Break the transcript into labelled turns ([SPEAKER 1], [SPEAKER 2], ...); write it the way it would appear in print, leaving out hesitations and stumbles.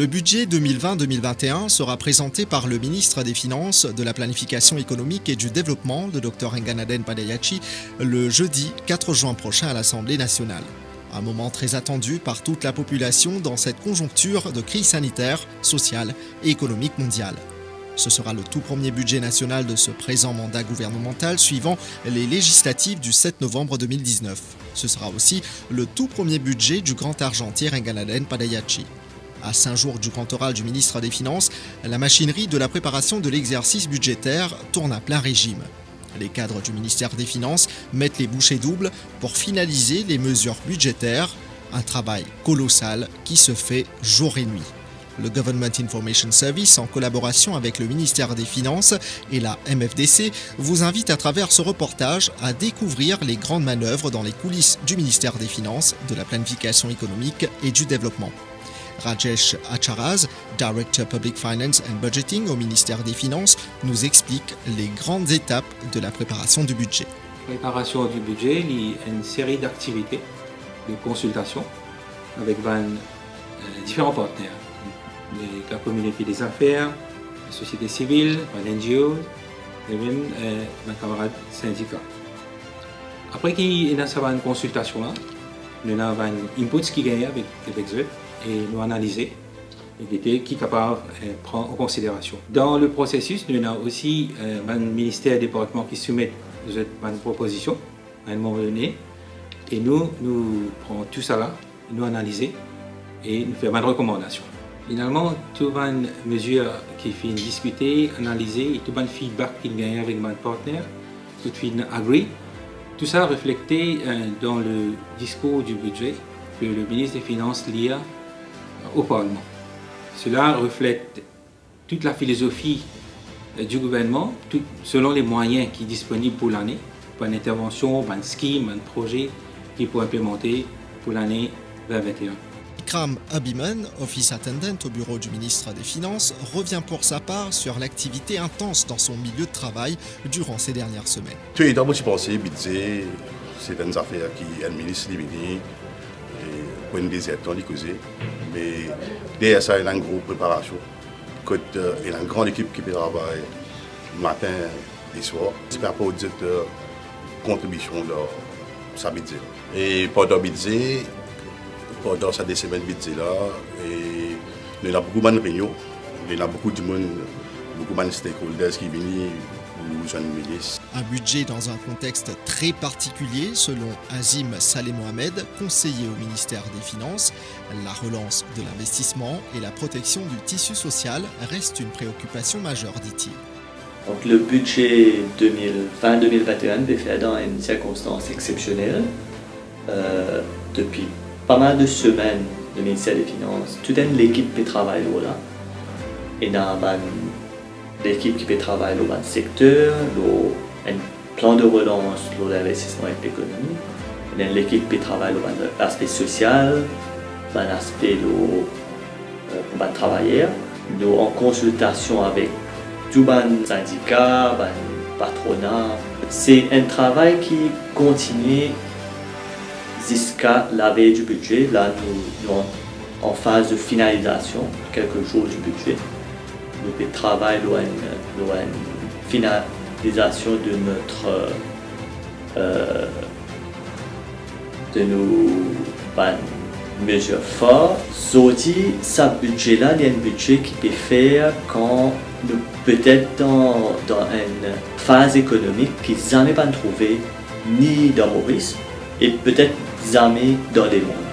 [SPEAKER 1] Le budget 2020-2021 sera présenté par le ministre des Finances, de la Planification économique et du Développement, le Dr Nganaden Padayachi, le jeudi 4 juin prochain à l'Assemblée nationale. Un moment très attendu par toute la population dans cette conjoncture de crise sanitaire, sociale et économique mondiale. Ce sera le tout premier budget national de ce présent mandat gouvernemental suivant les législatives du 7 novembre 2019. Ce sera aussi le tout premier budget du grand argentier Nganaden Padayachi. À 5 jours du grand oral du ministre des Finances, la machinerie de la préparation de l'exercice budgétaire tourne à plein régime. Les cadres du ministère des Finances mettent les bouchées doubles pour finaliser les mesures budgétaires, un travail colossal qui se fait jour et nuit. Le Government Information Service, en collaboration avec le ministère des Finances et la MFDC, vous invite à travers ce reportage à découvrir les grandes manœuvres dans les coulisses du ministère des Finances, de la Planification économique et du Développement. Rajesh Acharaz, Director Public Finance and Budgeting au ministère des Finances, nous explique les grandes étapes de la préparation du budget.
[SPEAKER 2] La préparation du budget, il y a une série d'activités, de consultations avec différents partenaires. La communauté des affaires, la société civile, les NGO et même mes camarades syndicats. Après qu'il y a une consultation, nous avons un input qui gagne avec eux et nous analyser et qui est capable de prendre en considération. Dans le processus, nous avons aussi un ministère et département qui soumettent une proposition à un moment donné et nous prenons tout ça là, nous analyser et nous faisons une recommandation. Finalement, toutes les mesures qui sont discutées, analysées et tout le feedback qu'il gagne avec mon partenaire, tout le feedback agree, tout ça reflété dans le discours du budget que le ministre des Finances lit au Parlement. Cela reflète toute la philosophie du gouvernement, selon les moyens qui sont disponibles pour l'année, pour une intervention, un scheme, un projet qui peut implémenter pour l'année 2021.
[SPEAKER 1] Ikram Abiman, office attendant au bureau du ministre des Finances, revient pour sa part sur l'activité intense dans son milieu de travail durant ces dernières semaines.
[SPEAKER 3] Tout est d'abord pensé, budget, c'est une affaire qui administre les ministres, pour une désert, on dit causer. Mais derrière ça, il y a une grosse préparation. Il y a une grande équipe qui travaille matin et soir. C'est par rapport au directeur contribution dans sa budget. Et pendant le budget, pendant ces semaines budget là, il y a beaucoup de réunions, il y a beaucoup de monde, beaucoup de stakeholders qui viennent pour joindre le ministre.
[SPEAKER 1] Un budget dans un contexte très particulier, selon Azim Saleh Mohamed, conseiller au ministère des Finances. La relance de l'investissement et la protection du tissu social restent une préoccupation majeure, dit-il.
[SPEAKER 4] Donc, le budget 2020-2021 est fait dans une circonstance exceptionnelle. Depuis pas mal de semaines, le ministère des Finances, toute l'équipe qui travaille là. Et dans l'équipe qui travaille dans le secteur, un plan de relance pour l'investissement et l'économie. Il y a l'équipe qui travaille dans l'aspect social, dans l'aspect pour les travailleurs. Nous en consultation avec tous les syndicats, les patronats. C'est un travail qui continue jusqu'à la veille du budget. Là, nous sommes en phase de finalisation, quelques jours du budget. Nous travaillons dans une finalisation de nos mesures fortes. Sorti, ce budget-là, il y a un budget qui peut faire quand nous peut-être dans une phase économique qui n'est jamais pas trouvée ni dans Maurice et peut-être jamais dans le monde.